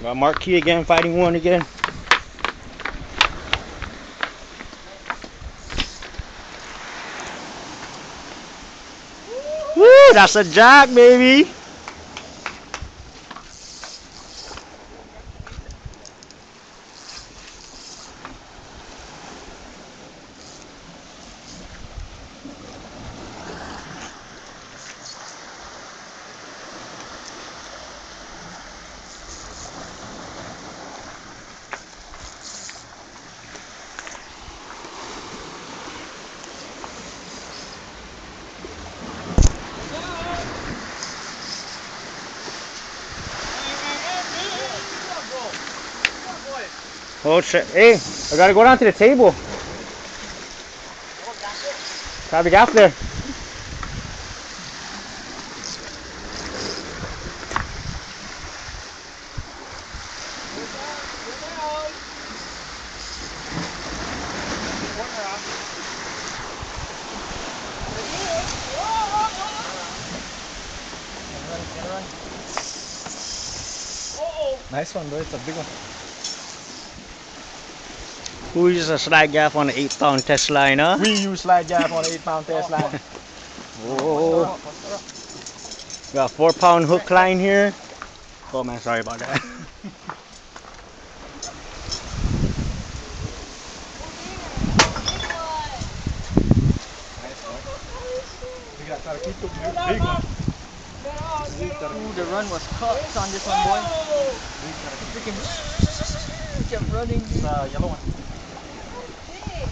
Got Marquis again, fighting one again. Woo, that's a jack, baby. Oh shit. Hey, I gotta go down to the table. Grab the gaff there. Nice one, bro. It's a big one. Who uses a slide gaff on an 8-pound test line, huh? We use slide gaff on an 8-pound test line. Oh. Got a 4-pound hook line here. Oh man, sorry about that. We got to keep the big one. Ooh, the run was cut on this one, boy. Freaking kept running. Yellow one.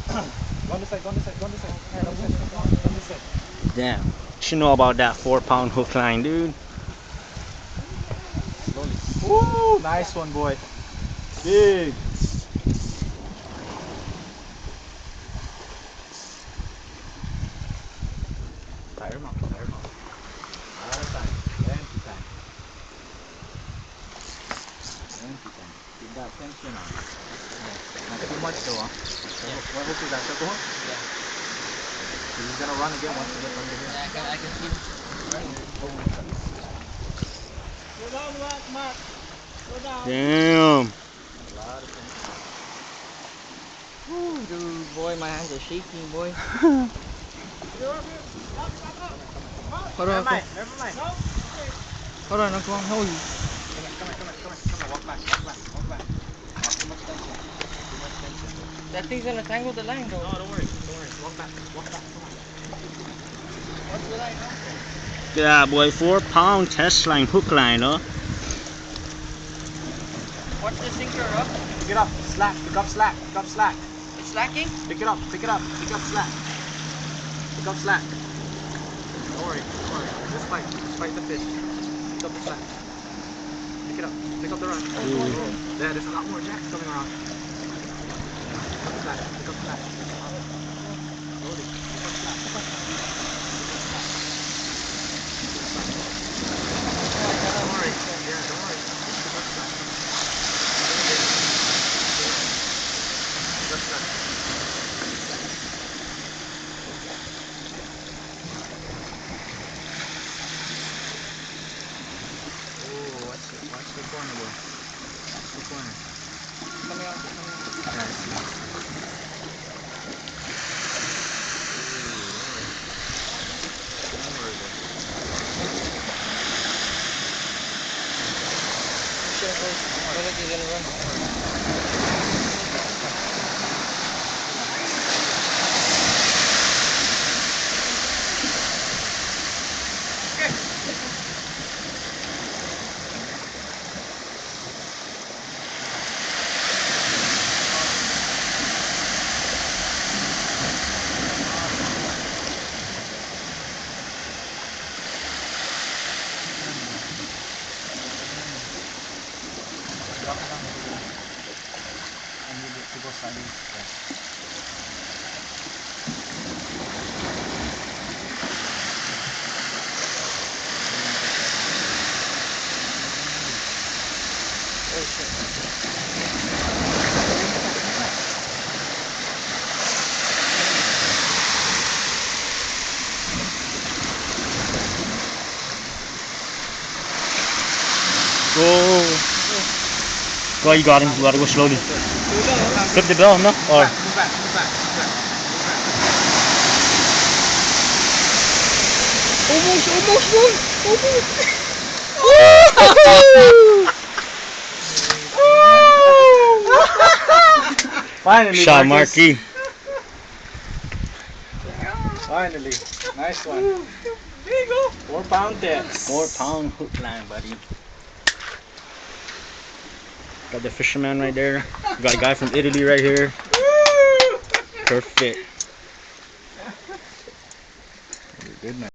Go on this side, go on this side, go on this side. Go on this side. Damn. What you know about that 4-pound hook line, dude? Slowly. Woo! Nice one, boy. Big. Tire him out, tire him out. All the time. Empty time. Empty time. Keep that tension on. Not too much though, huh? What hook is that? Circle hook? Yeah. He's gonna run again once he gets under here. I can see him running. Slow down, Mark. Slow down. Damn. A lot of tension. Ooh, dude, boy, my hands are shaking, boy. Hold on, Never mind. hold on, Uncle. How are you? Come on. Walk back. Not too much tension. Too much tension. That thing's gonna tangle the line, though. No, don't worry. Walk back. Come on. What's the line, huh? Yeah, boy, 4-pound test line, hook line, huh? Watch the sinker up. Pick it up. Slack. Pick up slack. It's slacking. Pick it up. Pick up slack. Don't worry. Just fight the fish. Pick up the slack. Pick it up. Pick up the run. There, there's a lot more jacks coming around. Pick up the slack. Slowly. Pick up slack. Don't worry. Yeah, don't worry. Pick up slack. Pick up slack. Watch the corner, boy. Watch the corner. Coming out. Yeah, I see. Don't worry, boy. Sure, boy. I don't think he's gonna run. And you to go sideways. Yeah. Oh, shit. Go. Go, you got him. You gotta go slowly. Flip the bell, no? Or Move back, move back, move back, move back. Almost one. Finally, shot Marcus. Marquis. Finally. Nice one. 4 pound test. 4 pound hook line, buddy. Got the fisherman right there. Got a guy from Italy right here. Perfect. Good man.